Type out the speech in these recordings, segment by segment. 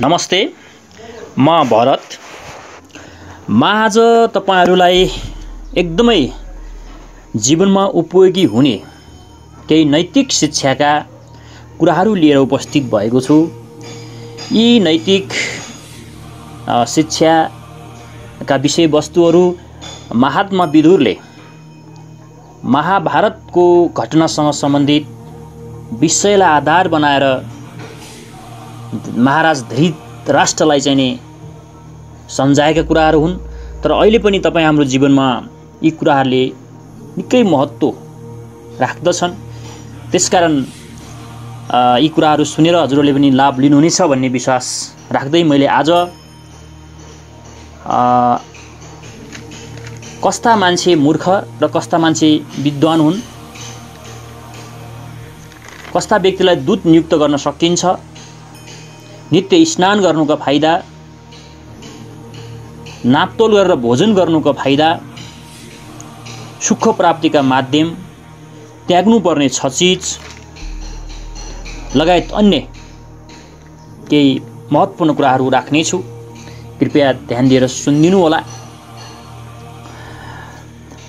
नमस्ते, म भरत। म आज तपाईहरुलाई एकदमै जीवनमा उपयोगी हुने केही नैतिक शिक्षाका कुराहरू लिएर उपस्थित भएको छु। यी नैतिक शिक्षाका विषयवस्तुहरू महात्मा विदुरले महाभारतको घटनासँग सम्बन्धित विषयलाई आधार बनाएर महाराज धृतराष्ट्रलाई चाहिँ नि सम्झाएका कुराहरू हुन्। तर अहिले पनि तपाईं हाम्रो जीवनमा यी कुराहरूले निकै महत्त्व राख्दछन्। त्यसकारण यी कुराहरू सुनेर हजुरहरूले पनि लाभ लिनुहुनेछ भन्ने विश्वास राख्दै मैले आज कस्ता मान्छे मूर्ख र कस्ता मान्छे विद्वान हुन्, कस्ता व्यक्तिलाई दूत नियुक्त गर्न सकिन्छ, नित्य स्नान गर्नुको फाइदा, नापतोल गरेर भोजन गर्नुको फाइदा, सुख प्राप्तिका माध्यम, त्याग्नुपर्ने छ चीज लगायत अन्य केही महत्त्वपूर्ण कुराहरू राख्नेछु। कृपया ध्यान दिएर सुनिदिनु होला।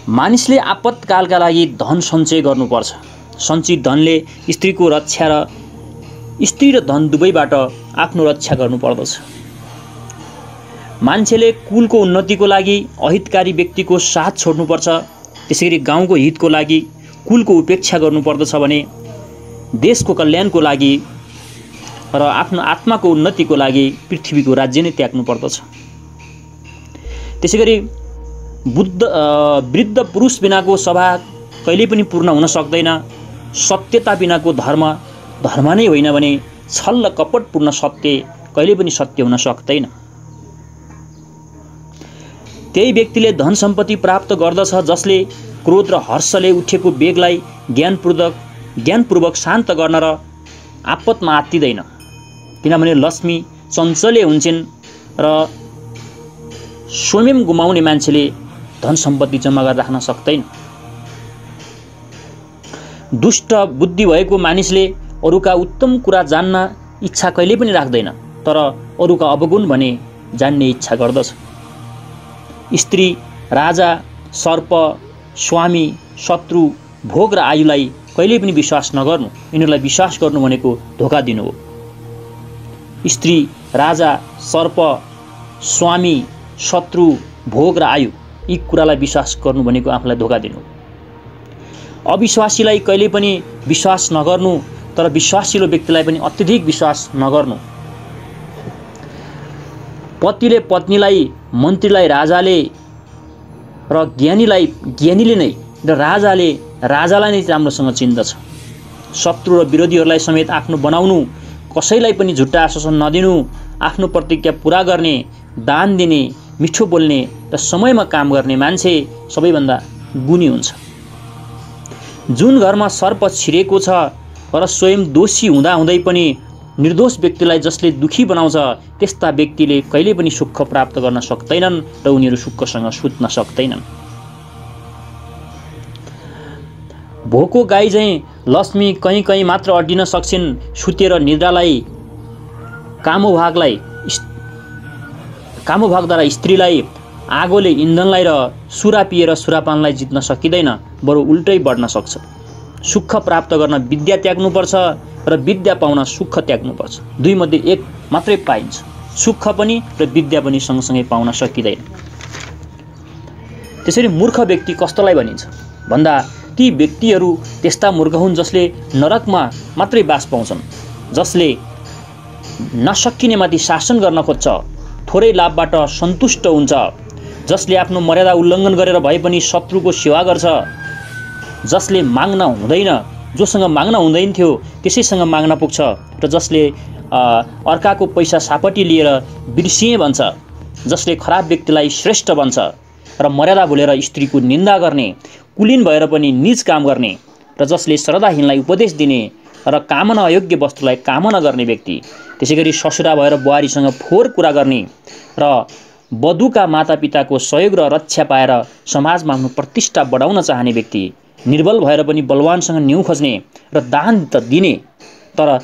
मानिसले आपतकालका लागि धन सञ्चय गर्नुपर्छ। सञ्चित धनले स्त्रीको रक्षा र स्त्री र धन दुवैबाट आफ्नो रक्षा गर्नुपर्दछ। मान्छेले कुलको उन्नतिको लागि अहितकारी व्यक्तिको साथ छोड्नुपर्छ। त्यसैगरी गाउँको हितको लागि कुलको उपेक्षा गर्नुपर्दछ भने देशको कल्याणको लागि र आफ्नो आत्माको उन्नतिको लागि पृथ्वीको राज्य नै त्याग्नु पर्दछ। त्यसैगरी वृद्ध पुरुष बिनाको सभा कहिल्यै पनि पूर्ण हुन सक्दैन। सत्यता बिनाको धर्म धर्म नै होइन भने छल र कपटपूर्ण सत्य कहिल्यै पनि सत्य हुन सक्दैन। त्यही व्यक्तिले धन सम्पत्ति प्राप्त गर्दछ जसले क्रोध र हर्षले उठेको वेगलाई ज्ञानपूर्वक शान्त गर्न र आपतमा आत्तिदैन। किनभने लक्ष्मी चञ्चले हुन्छन् र स्वयं गुमाउने मान्छेले धन सम्पत्ति जम्मा गरेर राख्न सक्दैन। दुष्ट बुद्धि भएको मानिसले अरूका उत्तम कुरा जान्न इच्छा कहिल्यै पनि राख्दैन, तर अरूका अवगुण भने जान्ने इच्छा गर्दछ। स्त्री, राजा, सर्प, स्वामी, शत्रु, भोग र आयुलाई कहिल्यै पनि विश्वास नगर्नु। यिनीहरूलाई विश्वास गर्नु भनेको धोका दिनु हो। स्त्री, राजा, सर्प, स्वामी, शत्रु, भोग र आयु यी कुरालाई विश्वास गर्नु भनेको आफूलाई धोका दिनु हो। अविश्वासीलाई कहिल्यै पनि विश्वास नगर्नु, तर विश्वासिलो व्यक्तिलाई पनि अत्यधिक विश्वास नगर्नु। पतिले पत्नीलाई, मन्त्रीलाई राजाले र ज्ञानीले नै र राजाले राजालाई नै राम्रोसँग चिन्दछ। शत्रु र विरोधीहरूलाई समेत आफ्नो बनाउनु, कसैलाई पनि झुट्टा आश्वासन नदिनु, आफ्नो प्रतिज्ञा पूरा गर्ने, दान दिने, मिठो बोल्ने र समयमा काम गर्ने मान्छे सबैभन्दा गुणी हुन्छ। जुन घरमा सर्प छिरेको छ र स्वयं दोषी हुँदाहुँदै पनि निर्दोष व्यक्तिलाई जसले दुखी बनाउँछ, त्यस्ता व्यक्तिले कहिल्यै पनि सुख प्राप्त गर्न सक्दैनन् र उनीहरू सुखसँग सुत्न सक्दैनन्। भोको गाई चाहिँ लक्ष्मी कहीँ कहीँ मात्र अड्डिन सक्छिन्। सुतेर निद्रालाई, कामोभागद्वारा स्त्रीलाई, आगोले इन्धनलाई र सुरा पिएर सुरापानलाई जित्न सकिँदैन, बरु उल्टै बढ्न सक्छ। सुख प्राप्त गर्न विद्या त्याग्नुपर्छ र विद्या पाउन सुख त्याग्नुपर्छ। दुई मध्ये एक मात्रै पाइन्छ। सुख पनि र विद्या पनि सँगसँगै पाउन सकिँदैन। त्यसरी मूर्ख व्यक्ति कस्तोलाई भनिन्छ भन्दा ती व्यक्तिहरू त्यस्ता मूर्ख हुन् जसले नरकमा मात्रै बास पाउँछन्, जसले नसकिने माथि शासन गर्न खोज्छ, थोरै लाभबाट सन्तुष्ट हुन्छ, जसले आफ्नो मर्यादा उल्लङ्घन गरेर भए पनि शत्रुको सेवा गर्छ, जसले माग्न हुँदैन, जोसँग माग्न हुँदैन थियो त्यसैसँग माग्न पुग्छ र जसले अर्काको पैसा सापटी लिएर बिर्सिए भन्छ, जसले खराब व्यक्तिलाई श्रेष्ठ भन्छ र मर्यादा भुलेर स्त्रीको निन्दा गर्ने, कुलीन भएर पनि नीच काम गर्ने र जसले श्रद्धाहीनलाई उपदेश दिने र कामना अयोग्य वस्तुलाई कामना गर्ने व्यक्ति, त्यसैगरी ससुरा भएर बुहारीसँग फोहोर कुरा गर्ने र वधुका मातापिताको सहयोग र रक्षा पाएर समाजमा आफ्नो प्रतिष्ठा बढाउन चाहने व्यक्ति, निर्बल भएर पनि बलवानसँग न्यु खोज्ने र दान त दिने तर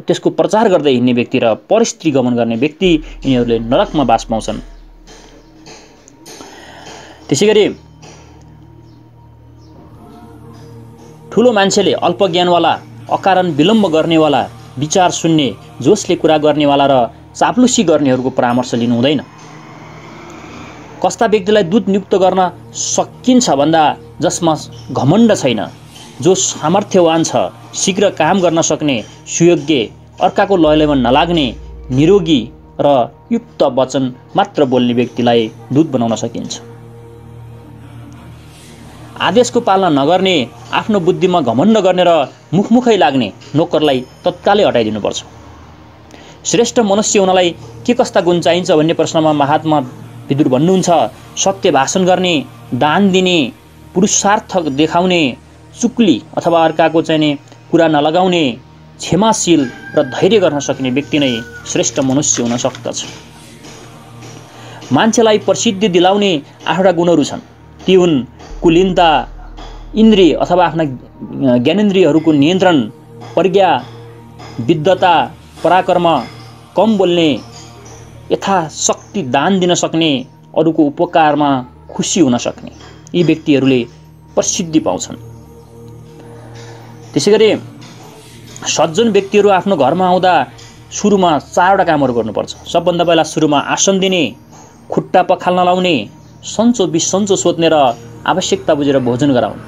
त्यसको प्रचार गर्दै हिँड्ने व्यक्ति र परस्त्री गमन गर्ने व्यक्ति यिनीहरूले नरकमा बास पाउँछन्। त्यसैगरी ठुलो मान्छेले अल्पज्ञानवाला, अकारण विलम्ब गर्नेवाला, विचार सुन्ने, जोसले कुरा गर्नेवाला र चाप्लुसी गर्नेहरूको परामर्श लिनु हुँदैन। कस्ता व्यक्तिलाई दूत नियुक्त गर्न सकिन्छ भन्दा जसमा घमण्ड छैन, जो सामर्थ्यवान छ, शीघ्र काम गर्न सक्ने, सुयोग्य, अर्काको लयलयमा नलाग्ने, निरोगी र युक्त वचन मात्र बोल्ने व्यक्तिलाई दूत बनाउन सकिन्छ। आदेशको पालना नगर्ने, आफ्नो बुद्धिमा घमण्ड गर्ने र मुखमुखै लाग्ने नोकरलाई तत्कालै हटाइदिनुपर्छ। श्रेष्ठ मनुष्य हुनलाई के कस्ता गुण चाहिन्छ भन्ने प्रश्नमा महात्मा विदुर भन्नुहुन्छ, सत्य भाषण गर्ने, दान दिने, पुरुषार्थ देखाउने, चुक्ली अथवा अर्काको चाहिने कुरा नलगाउने, क्षमाशील र धैर्य गर्न सक्ने व्यक्ति नै श्रेष्ठ मनुष्य हुन सक्दछ। मान्छेलाई प्रसिद्धि दिलाउने 8वटा गुणहरू छन्। ती हुन् कुलीनता, इन्द्रिय अथवा आफ्ना ज्ञानेन्द्रियहरूको नियन्त्रण, प्रज्ञा, विद्वता, पराक्रम, कम बोल्ने, यथाशक्ति दान दिन सक्ने, अरूको उपकारमा खुसी हुन सक्ने। यी व्यक्तिहरूले प्रसिद्धि पाउँछन्। त्यसैगरी सज्जन व्यक्तिहरू आफ्नो घरमा आउँदा सुरुमा 4वटा कामहरू गर्नुपर्छ। सबभन्दा पहिला सुरुमा आसन दिने, खुट्टा पखाल्न लाउने, सन्चो बिसन्चो सोध्ने र आवश्यकता बुझेर भोजन गराउनु।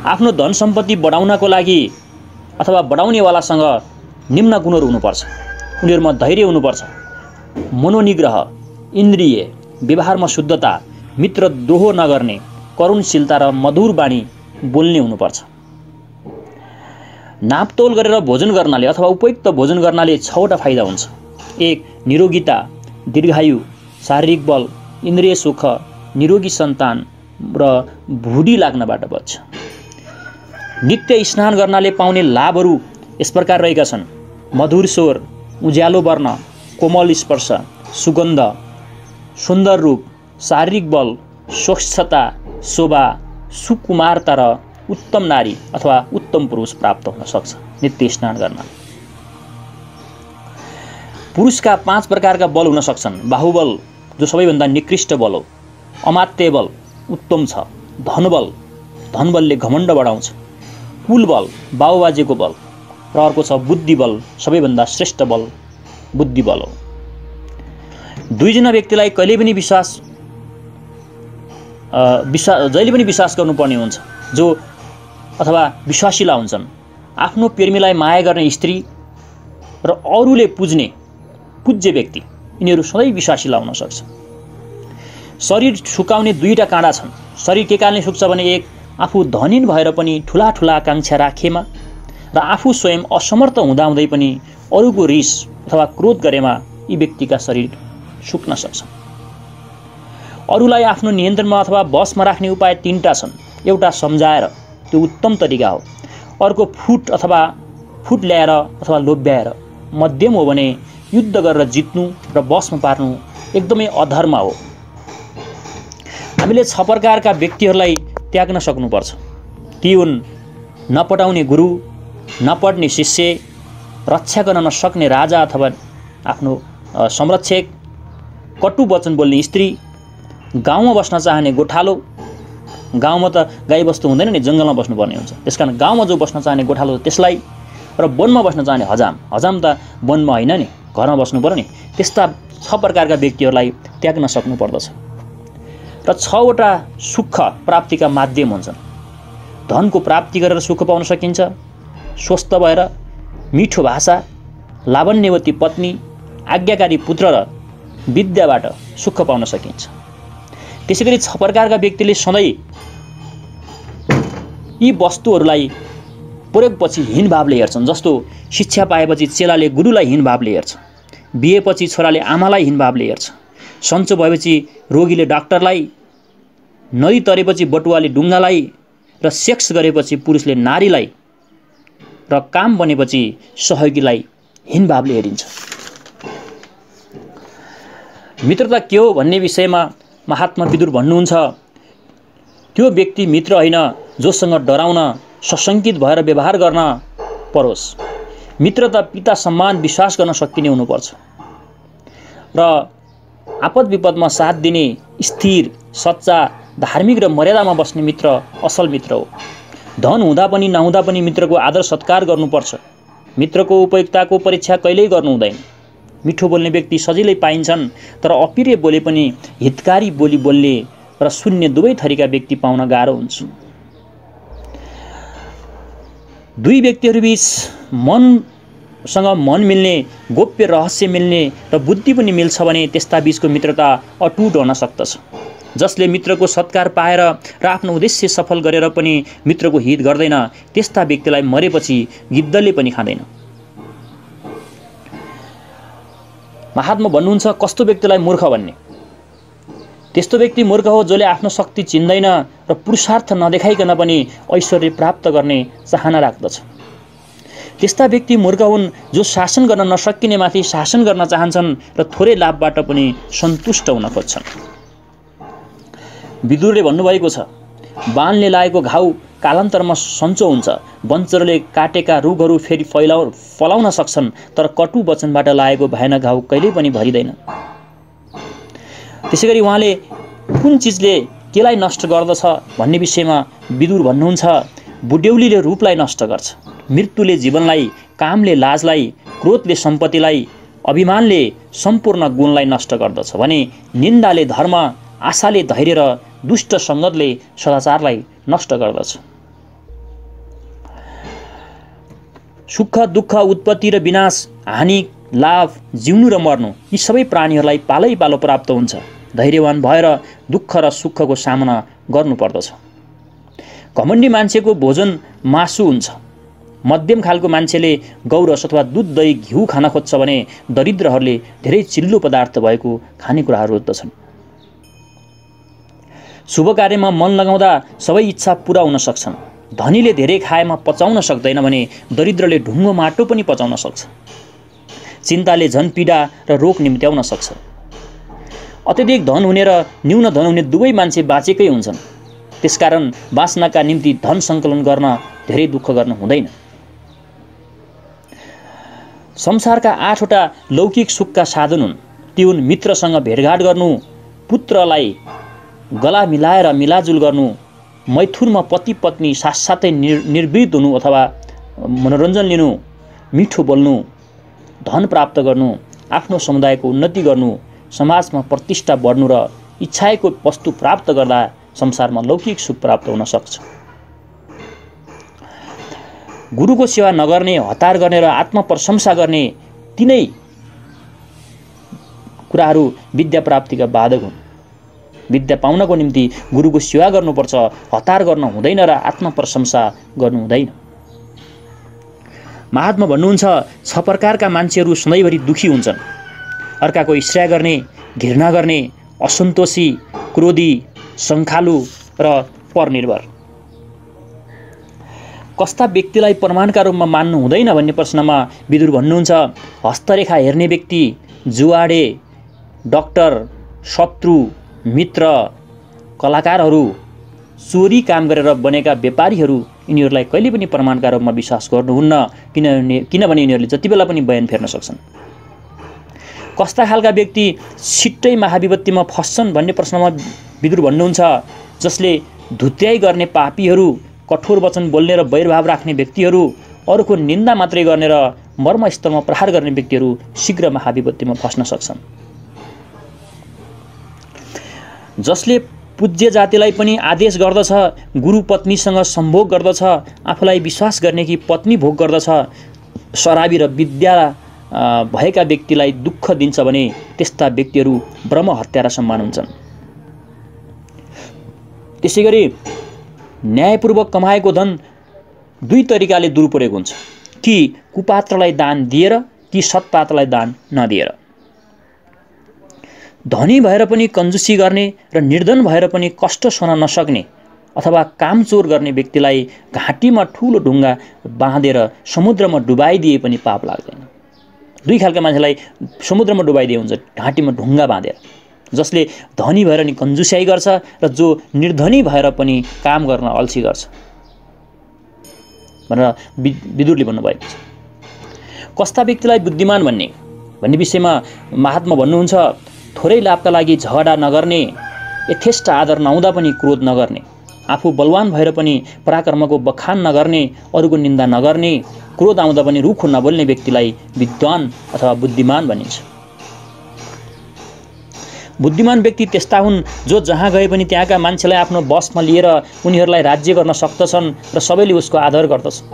आफ्नो धन सम्पत्ति बढाउनको लागि अथवा बढाउनेवालासँग निम्न गुणहरू हुनुपर्छ। उनीहरूमा धैर्य हुनुपर्छ, मनोनिग्रह, इन्द्रिय, व्यवहारमा शुद्धता, मित्रद्रोह नगर्ने, करुणशीलता र मधुर बाणी बोल्ने हुनुपर्छ। नापतोल गरेर भोजन गर्नाले अथवा उपयुक्त भोजन गर्नाले 6वटा फाइदा हुन्छ। 1. निरोगिता, दीर्घायु, शारीरिक बल, इन्द्रिय सुख, निरोगी सन्तान र भुडी लाग्नबाट बच्छ। नित्य स्नान गर्नाले पाउने लाभहरू यस प्रकार रहेका छन्: मधुर स्वर, उज्यालो वर्ण, कोमल स्पर्श, सुगन्ध, सुन्दर रूप, शारीरिक बल, स्वच्छता, शोभा, सुकुमारता र उत्तम नारी अथवा उत्तम पुरुष प्राप्त हुन सक्छ नित्य स्नान गर्न। पुरुषका 5 प्रकारका बल हुन सक्छन्। बाहुबल, जो सबैभन्दा निकृष्ट बल हो। अमात्य बल उत्तम छ। धनबल, धनबलले घमण्ड बढाउँछ। कुलबल, बाबुबाजेको बल। र अर्को छ बुद्धिबल, सबैभन्दा श्रेष्ठ बल बुद्धिबल हो। दुईजना व्यक्तिलाई जहिले पनि विश्वास गर्नुपर्ने हुन्छ, जो अथवा विश्वासिला हुन्छन्। आफ्नो प्रेमीलाई माया गर्ने स्त्री र अरूले पूज्य व्यक्ति, यिनीहरू सधैँ विश्वासिला हुन सक्छ। शरीर सुकाउने 2टा काँडा छन्। शरीर के कारणले सुक्छ भने, 1. आफू धनीन भएर पनि ठुला आकांक्षा राखेमा र आफू स्वयं असमर्थ हुँदाहुँदै पनि अरूको रिस अथवा क्रोध गरेमा यी व्यक्तिका शरीर सुक्न सक्छ। अरूलाई आफ्नो नियन्त्रणमा अथवा बसमा राख्ने उपाय 3टा छन्। एउटा सम्झाएर, त्यो उत्तम तरिका हो। अर्को फुट ल्याएर अथवा लोभ्याएर। मध्यम हो भने युद्ध गरेर जित्नु र बसमा पार्नु एकदमै अधर्म हो। हामीले 6 प्रकारका व्यक्तिहरूलाई त्याग्न सक्नुपर्छ। ती हुन्: नपटाउने गुरु, नपढ्ने शिष्य, रक्षा गर्न नसक्ने राजा अथवा आफ्नो संरक्षक, कटु वचन बोल्ने स्त्री, गाउँमा बस्न चाहने गोठालो। गाउँमा त गाईबस्तु हुँदैन नि, जङ्गलमा बस्नुपर्ने हुन्छ। त्यसकारण गाउँमा जो बस्न चाहने गोठालो त्यसलाई, र वनमा बस्न चाहने हजाम त वनमा होइन नि, घरमा बस्नु पर्यो नि। त्यस्ता 6 प्रकारका व्यक्तिहरूलाई त्याग्न सक्नुपर्दछ। र 6वटा सुख प्राप्तिका माध्यम हुन्छन्। धनको प्राप्ति गरेर सुख पाउन सकिन्छ, स्वस्थ भएर, मिठो भाषा, लावण्यवती पत्नी, आज्ञाकारी पुत्र र विद्याबाट सुख पाउन सकिन्छ। त्यसैगरी 6 प्रकारका व्यक्तिले सधैँ यी वस्तुहरूलाई प्रयोगपछि हीन भावले हेर्छन्। जस्तो शिक्षा पाएपछि चेलाले गुरुलाई हीन भावले हेर्छ, बिहेपछि छोराले आमालाई हीन भावले हेर्छ, सन्चो भएपछि रोगीले डाक्टरलाई, नदी तरेपछि बटुवाले डुङ्गालाई, र सेक्स गरेपछि पुरुषले नारीलाई, र काम बनेपछि सहयोगीलाई हीन भावले हेरिन्छ। मित्रता के हो भन्ने विषयमा महात्मा विदुर भन्नुहुन्छ, त्यो व्यक्ति मित्र होइन जोसँग डराउन, सशङ्कित भएर व्यवहार गर्न परोस्। मित्रता पिता सम्मान विश्वास गर्न सकिने हुनुपर्छ र आपद विपदमा साथ दिने स्थिर सच्चा धार्मिक र मर्यादामा बस्ने मित्र असल मित्र हो। धन हुँदा पनि नहुँदा पनि मित्रको आदर सत्कार गर्नुपर्छ। मित्रको उपयुक्तताको परीक्षा कहिल्यै गर्नु हुँदैन। मिठो बोल्ने व्यक्ति सजिलै पाइन्छन्, तर अप्रिय बोले पनि हितकारी बोली बोल्ने र सुन्ने दुवै थरीका व्यक्ति पाउन गाह्रो हुन्छ। दुई व्यक्तिहरूबीच मनसँग मन मिल्ने, गोप्य रहस्य मिल्ने र बुद्धि पनि मिल्छ भने त्यस्ता बीचको मित्रता अटुट हुन सक्दछ। जसले मित्रको सत्कार पाएर र आफ्नो उद्देश्य सफल गरेर पनि मित्रको हित गर्दैन, त्यस्ता व्यक्तिलाई मरेपछि गिद्धले पनि खाँदैन। महात्मा भन्नुहुन्छ, कस्तो व्यक्तिलाई मूर्ख भन्ने? त्यस्तो व्यक्ति मूर्ख हो जसले आफ्नो शक्ति चिन्दैन र पुरुषार्थ नदेखाइकन पनि ऐश्वर्य प्राप्त गर्ने चाहना राख्दछ। त्यस्ता व्यक्ति मूर्ख हुन् जो शासन गर्न नसकिने माथि शासन गर्न चाहन्छन् र थोरै लाभबाट पनि सन्तुष्ट हुन खोज्छन्। विदुरले भन्नुभएको छ, बाणले लागेको घाउ कालान्तरमा सन्चो हुन्छ। वनचरले काटेका रुखहरू फेरि फलाउन सक्छन्, तर कटु वचनबाट लागेको भयानक घाउ कहिल्यै पनि भरिँदैन। त्यसैगरी उहाँले कुन चिजले केलाई नष्ट गर्दछ भन्ने विषयमा विदुर भन्नुहुन्छ, बुढ्यौलीले रूपलाई नष्ट गर्छ, मृत्युले जीवनलाई, कामले लाजलाई, क्रोधले सम्पत्तिलाई, अभिमानले सम्पूर्ण गुणलाई नष्ट गर्दछ भने निन्दाले धर्म, आशाले धैर्य र दुष्ट सङ्गतले सदाचारलाई नष्ट गर्दछ। सुख दुःख, उत्पत्ति र विनाश, हानि लाभ, जिउनु र मर्नु, यी सबै प्राणीहरूलाई पालै पालो प्राप्त हुन्छ। धैर्यवान भएर दुःख र सुखको सामना गर्नुपर्दछ। घमण्डी मान्छेको भोजन मासु हुन्छ। मध्यम खालको मान्छेले गौरस अथवा दूध दही घिउ खान खोज्छ भने दरिद्रहरूले धेरै चिल्लो पदार्थ भएको खानेकुराहरू रोज्दछन्। शुभ कार्यमा मन लगाउँदा सबै इच्छा पूरा हुन सक्छन्। धनीले धेरै खाएमा पचाउन सक्दैन भने दरिद्रले ढुङ्गो माटो पनि पचाउन सक्छ। चिन्ताले झन पीडा र रोग निम्त्याउन सक्छ। अत्यधिक धन हुने र न्यून धन हुने दुवै मान्छे बाँचेकै हुन्छन्। त्यसकारण बाँच्नका निम्ति धन सङ्कलन गर्न धेरै दुःख गर्नु हुँदैन। संसारका 8वटा लौकिक सुखका साधन हुन्। ती हुन् मित्रसँग भेटघाट गर्नु, पुत्रलाई गला मिलाएर मिलाजुल गर्नु, मैथुनमा पति पत्नी साथसाथै निर्वृत हुनु अथवा मनोरञ्जन लिनु, मिठो बोल्नु, धन प्राप्त गर्नु, आफ्नो समुदायको उन्नति गर्नु, समाजमा प्रतिष्ठा बढ्नु र इच्छाएको वस्तु प्राप्त गर्दा संसारमा लौकिक सुख प्राप्त हुन सक्छ। गुरुको सेवा नगर्ने, हतार गर्ने र आत्मप्रशंसा गर्ने तिनै कुराहरू विद्या प्राप्तिका बाधक हुन्। विद्या पाउनको निम्ति गुरुको सेवा गर्नुपर्छ, हतार गर्न हुँदैन र आत्मप्रशंसा गर्नु हुँदैन। महात्मा भन्नुहुन्छ, 6 प्रकारका मान्छेहरू सधैँभरि दुखी हुन्छन्। अर्काको ईर्ष्या गर्ने, घृणा गर्ने, असन्तोषी, क्रोधी, शङ्खालु र परनिर्भर। कस्ता व्यक्तिलाई प्रमाणका रूपमा मान्नु हुँदैन भन्ने प्रश्नमा विदुर भन्नुहुन्छ, हस्तरेखा हेर्ने व्यक्ति, जुवाडे, डाक्टर, शत्रु, मित्र, कलाकारहरू, चोरी काम गरेर बनेका व्यापारीहरू, यिनीहरूलाई कहिले पनि प्रमाणका रूपमा विश्वास गर्नुहुन्न, किनभने यिनीहरूले जति बेला पनि बयान फेर्न सक्छन्। कस्ता खालका व्यक्ति छिट्टै महाविपत्तिमा फस्छन् भन्ने प्रश्नमा विदुर भन्नुहुन्छ, जसले धुत्याइ गर्ने पापीहरू, कठोर वचन बोल्ने र वैरभाव राख्ने व्यक्तिहरू, अरूको निन्दा मात्रै गर्ने र मर्मस्थलमा प्रहार गर्ने व्यक्तिहरू शीघ्र महाविपत्तिमा फस्न सक्छन्। जसले पूज्य जातिलाई पनि आदेश गर्दछ, गुरु पत्नीसँग सम्भोग गर्दछ, आफूलाई विश्वास गर्ने कि पत्नी भोग गर्दछ, शराबी र विद्या भएका व्यक्तिलाई दुःख दिन्छ भने त्यस्ता व्यक्तिहरू ब्रह्म हत्यारा समान हुन्छन्। त्यसैगरी न्यायपूर्वक कमाएको धन दुई तरिकाले दुरुपयोग हुन्छ, कि कुपात्रलाई दान दिएर कि सत्पात्रलाई दान नदिएर। धनी भएर पनि कन्जुसी गर्ने र निर्धन भएर पनि कष्ट सहन नसक्ने अथवा कामचोर गर्ने व्यक्तिलाई घाँटीमा ठुलो ढुङ्गा बाँधेर समुद्रमा डुबाइदिए पनि पाप लाग्दैन। दुई खालका मान्छेलाई समुद्रमा डुबाइदिए हुन्छ, घाँटीमा ढुङ्गा बाँधेर। जसले धनी भएर नि कन्जुस्याइ गर्छ र जो निर्धनी भएर पनि काम गर्न अल्छी गर्छ। भनेर विदुरले भन्नुभएको छ। कस्ता व्यक्तिलाई बुद्धिमान भन्ने विषयमा महात्मा भन्नुहुन्छ, थोरै लाभका लागि झगडा नगर्ने, यथेष्ट आदर नहुँदा पनि क्रोध नगर्ने, आफू बलवान भएर पनि पराक्रमको बखान नगर्ने, अरूको निन्दा नगर्ने, क्रोध आउँदा पनि रुखो नबोल्ने व्यक्तिलाई विद्वान अथवा बुद्धिमान भनिन्छ। बुद्धिमान व्यक्ति त्यस्ता हुन् जो जहाँ गए पनि त्यहाँका मान्छेलाई आफ्नो बसमा लिएर उनीहरूलाई राज्य गर्न सक्दछन् र सबैले उसको आदर गर्दछन्।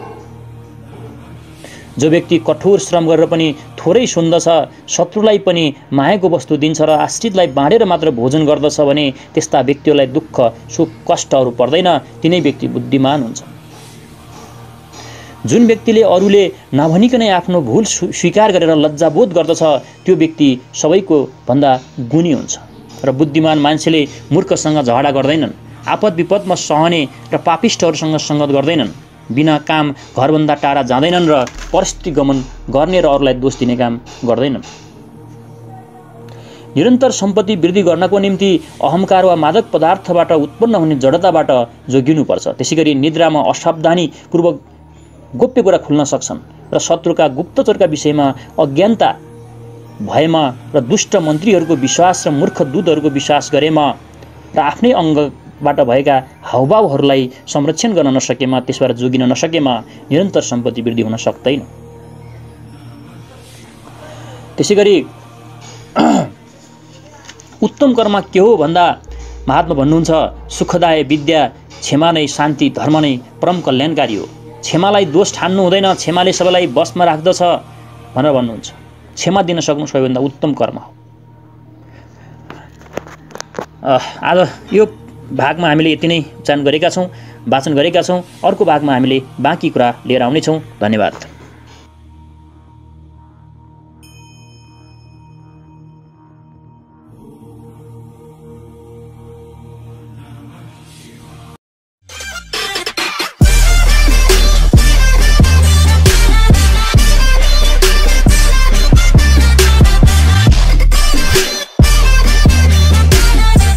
जो व्यक्ति कठोर श्रम गरेर पनि थोरै सुन्दछ, शत्रुलाई पनि मायाको वस्तु दिन्छ र आश्रितलाई बाँडेर मात्र भोजन गर्दछ भने त्यस्ता व्यक्तिहरूलाई दुःख सुख कष्टहरू पर्दैन, तिनै व्यक्ति बुद्धिमान हुन्छ। जुन व्यक्तिले अरूले नभनिकनै आफ्नो भूल स्वीकार गरेर लज्जाबोध गर्दछ त्यो व्यक्ति सबैको भन्दा गुणी हुन्छ। र बुद्धिमान मान्छेले मूर्खसँग झगडा गर्दैनन्, आपद विपदमा सहने र पापिष्टहरूसँग सङ्गत गर्दैनन्, बिना काम घरभन्दा टाढा जाँदैनन् र परिस्थिति गमन गर्ने र अरूलाई दोष दिने काम गर्दैनन्। निरन्तर सम्पत्ति वृद्धि गर्नको निम्ति अहंकार वा मादक पदार्थबाट उत्पन्न हुने जडताबाट जोगिनुपर्छ। त्यसैगरी निद्रामा असावधानीपूर्वक गोप्य कुरा खुल्न सक्छन् र शत्रुका गुप्तचरका विषयमा अज्ञानता भएमा र दुष्ट मन्त्रीहरूको विश्वास र मूर्ख दूतहरूको विश्वास गरेमा र आफ्नै अङ्गबाट भएका हावभावहरूलाई संरक्षण गर्न नसकेमा, त्यसबाट जोगिन नसकेमा निरन्तर सम्पत्ति वृद्धि हुन सक्दैन। त्यसैगरी उत्तम कर्म के हो भन्दा महात्मा भन्नुहुन्छ, सुखदाय विद्या क्षमा नै शान्ति धर्म नै परम कल्याणकारी हो। क्षमालाई दोष ठान्नु हुँदैन, क्षमाले सबैलाई बसमा राख्दछ भनेर भन्नुहुन्छ। क्षमा दिन सक्नु सबैभन्दा उत्तम कर्म हो। आज यो भागमा हामीले यति नै वाचन गरेका छौँ। अर्को भागमा हामीले बाँकी कुरा लिएर आउनेछौँ। धन्यवाद।